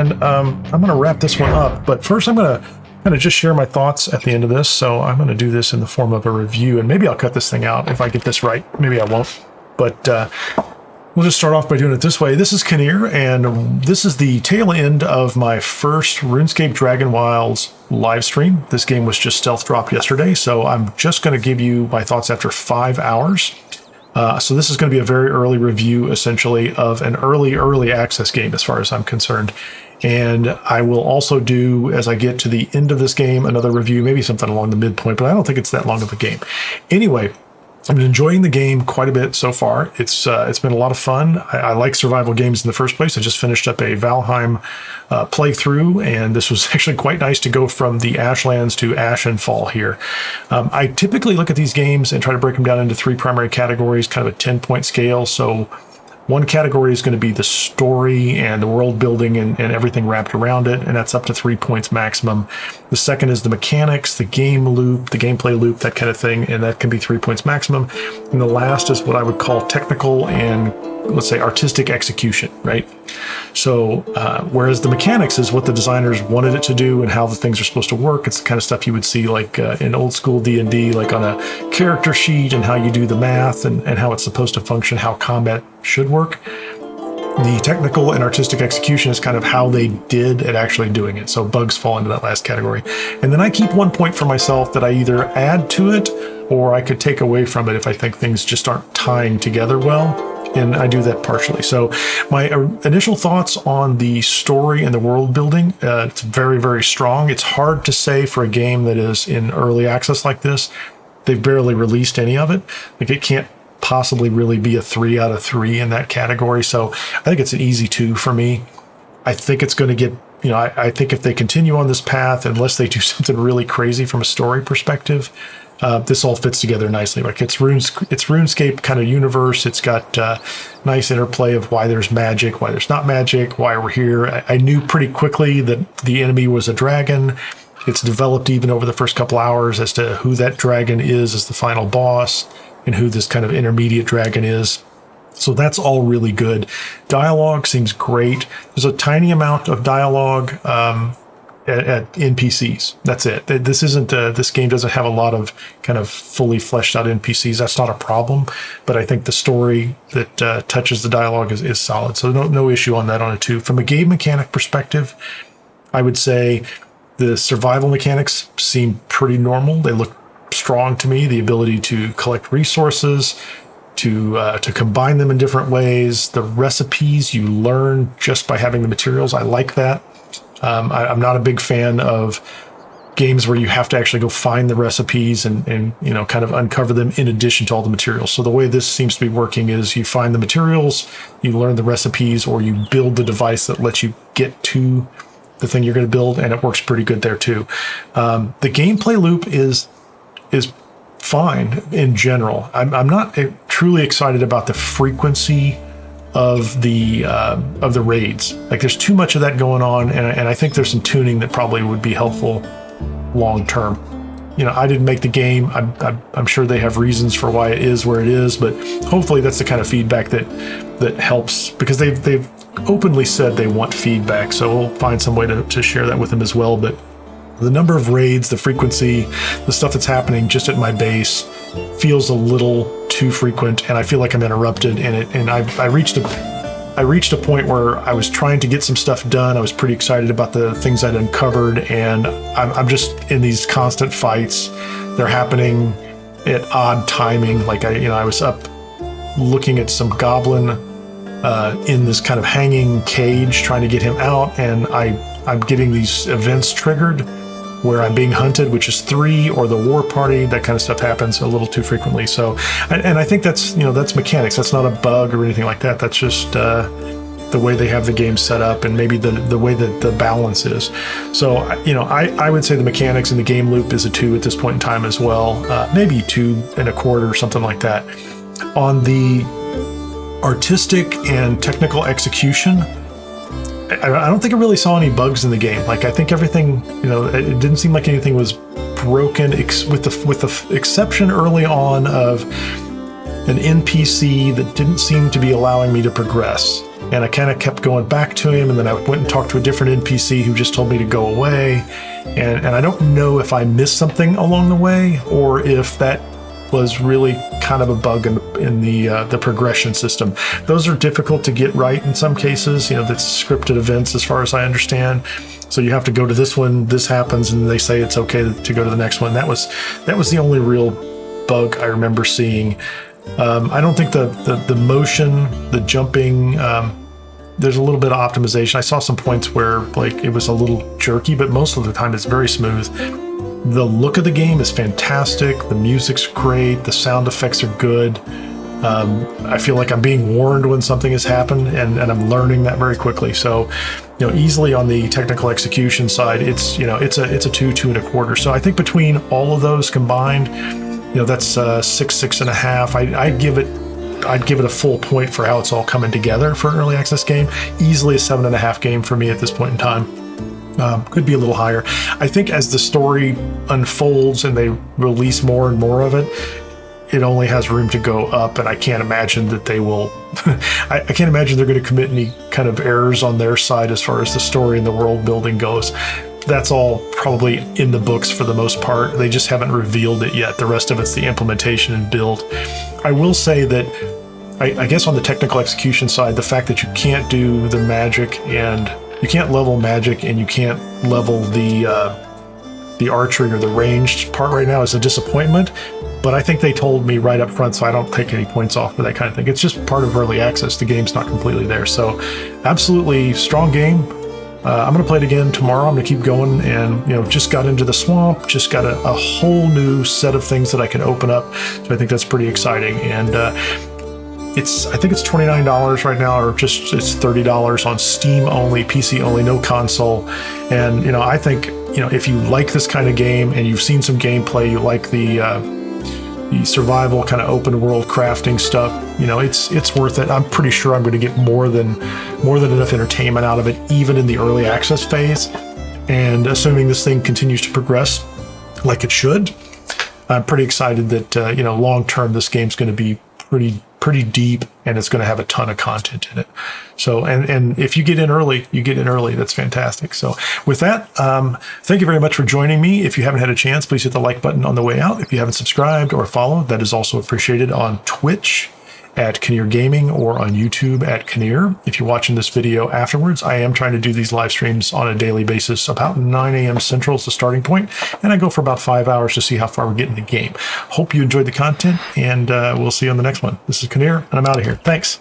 And I'm going to wrap this one up, but first I'm going to kind of just share my thoughts at the end of this. So I'm going to do this in the form of a review, and maybe I'll cut this thing out if I get this right. Maybe I won't, but we'll just start off by doing it this way. This is Kineer, and this is the tail end of my first RuneScape Dragonwilds live stream. This game was just stealth dropped yesterday, so I'm just going to give you my thoughts after 5 hours. So this is going to be a very early review, essentially, of an early access game as far as I'm concerned. And I will also do, as I get to the end of this game, another review, maybe something along the midpoint, but I don't think it's that long of a game. Anyway, I've been enjoying the game quite a bit so far. It's been a lot of fun. I like survival games in the first place. I just finished up a Valheim playthrough, and this was actually quite nice to go from the Ashlands to Ashenfall here. I typically look at these games and try to break them down into 3 primary categories, kind of a 10-point scale. So one category is going to be the story and the world building and everything wrapped around it, and that's up to 3 points maximum. The second is the mechanics, the game loop, the gameplay loop, that kind of thing, and that can be 3 points maximum. And the last is what I would call technical and, let's say, artistic execution, right? So whereas the mechanics is what the designers wanted it to do and how the things are supposed to work, it's the kind of stuff you would see like in old school D&D, like on a character sheet, and how you do the math and how it's supposed to function, how combat should work. The technical and artistic execution is kind of how they did at actually doing it. So bugs fall into that last category. And then I keep 1 point for myself that I either add to it or I could take away from it if I think things just aren't tying together well. And I do that partially. So my initial thoughts on the story and the world building, it's very strong. It's hard to say for a game that is in early access like this. They've barely released any of it. Like, it can't possibly really be a 3 out of 3 in that category. So I think it's an easy 2 for me. I think it's going to get, I think if they continue on this path, unless they do something really crazy from a story perspective, this all fits together nicely. Like, it's RuneScape kind of universe. It's got nice interplay of why there's magic, why there's not magic, why we're here. I knew pretty quickly that the enemy was a dragon. It's developed even over the first couple hours as to who that dragon is as the final boss and who this kind of intermediate dragon is. So that's all really good. Dialogue seems great. There's a tiny amount of dialogue at NPCs. That's it. This isn't this game doesn't have a lot of kind of fully fleshed out NPCs. That's not a problem, but I think the story that touches the dialogue is solid. So no issue on that on a 2. From a game mechanic perspective, I would say the survival mechanics seem pretty normal. They look strong to me. The ability to collect resources, to combine them in different ways, the recipes you learn just by having the materials. I like that. I'm not a big fan of games where you have to actually go find the recipes and kind of uncover them in addition to all the materials. So the way this seems to be working is you find the materials, you learn the recipes, or you build the device that lets you get to the thing you're going to build, and it works pretty good there too. The gameplay loop is fine in general. I'm not truly excited about the frequency of the raids. Like, there's too much of that going on, and I think there's some tuning that probably would be helpful long term. I didn't make the game. I'm sure they have reasons for why it is where it is, but hopefully that's the kind of feedback that helps, because they've openly said they want feedback. So we'll find some way to share that with them as well. But the number of raids, the frequency, the stuff that's happening just at my base feels a little too frequent, and I feel like I'm interrupted in it. And I reached a point where I was trying to get some stuff done. I was pretty excited about the things I'd uncovered, and I'm just in these constant fights. They're happening at odd timing. Like, I was up looking at some goblin in this kind of hanging cage, trying to get him out, and I'm getting these events triggered where I'm being hunted, which is 3, or the war party. That kind of stuff happens a little too frequently. So, and I think that's mechanics. That's not a bug or anything like that. That's just the way they have the game set up, and maybe the way that the balance is. So, I would say the mechanics and the game loop is a 2 at this point in time as well. Maybe 2 1/4 or something like that. On the artistic and technical execution, I don't think I really saw any bugs in the game. Like, I think everything, it didn't seem like anything was broken, with the exception early on of an NPC that didn't seem to be allowing me to progress. and I kind of kept going back to him, and then I went and talked to a different NPC who just told me to go away, and I don't know if I missed something along the way or if that was really kind of a bug in the progression system. Those are difficult to get right in some cases. You know, that's scripted events as far as I understand. So you have to go to this one, this happens, and they say it's okay to go to the next one. That was the only real bug I remember seeing. I don't think the motion, the jumping, there's a little bit of optimization. I saw some points where like it was a little jerky, but most of the time it's very smooth. The look of the game is fantastic. The music's great. The sound effects are good. I feel like I'm being warned when something has happened, and I'm learning that very quickly. So, you know, easily on the technical execution side, it's a 2, 2.25. So I think between all of those combined, you know, that's 6.5. I'd give it a full point for how it's all coming together for an early access game. Easily a 7.5 game for me at this point in time. Could be a little higher. I think as the story unfolds and they release more and more of it, it only has room to go up, and I can't imagine that they will. I can't imagine they're going to commit any kind of errors on their side as far as the story and the world building goes. That's all probably in the books for the most part. They just haven't revealed it yet. The rest of it's the implementation and build. I will say that I guess on the technical execution side, the fact that you can't do the magic and you can't level magic and you can't level the archery or the ranged part right now is a disappointment. But I think they told me right up front, so I don't take any points off for that kind of thing. It's just part of early access. The game's not completely there. So absolutely strong game. I'm going to play it again tomorrow. I'm going to keep going, and you know, just got into the swamp, just got a whole new set of things that I can open up. So I think that's pretty exciting. And I think it's $29 right now, or just it's $30 on Steam only, PC only, no console. And you know, I think, you know, if you like this kind of game and you've seen some gameplay, you like the survival kind of open world crafting stuff, you know, it's worth it. I'm pretty sure I'm going to get more than enough entertainment out of it, even in the early access phase. And assuming this thing continues to progress like it should, I'm pretty excited that you know, long term this game's going to be pretty deep, and it's going to have a ton of content in it. So, and if you get in early, that's fantastic. So with that, thank you very much for joining me. If you haven't had a chance, please hit the like button on the way out. If you haven't subscribed or followed, that is also appreciated on Twitch at Kineer Gaming or on YouTube at Kineer. If you're watching this video afterwards, I am trying to do these live streams on a daily basis. About 9 a.m. Central is the starting point, and I go for about 5 hours to see how far we get in the game. Hope you enjoyed the content, and we'll see you on the next one. This is Kineer, and I'm out of here. Thanks.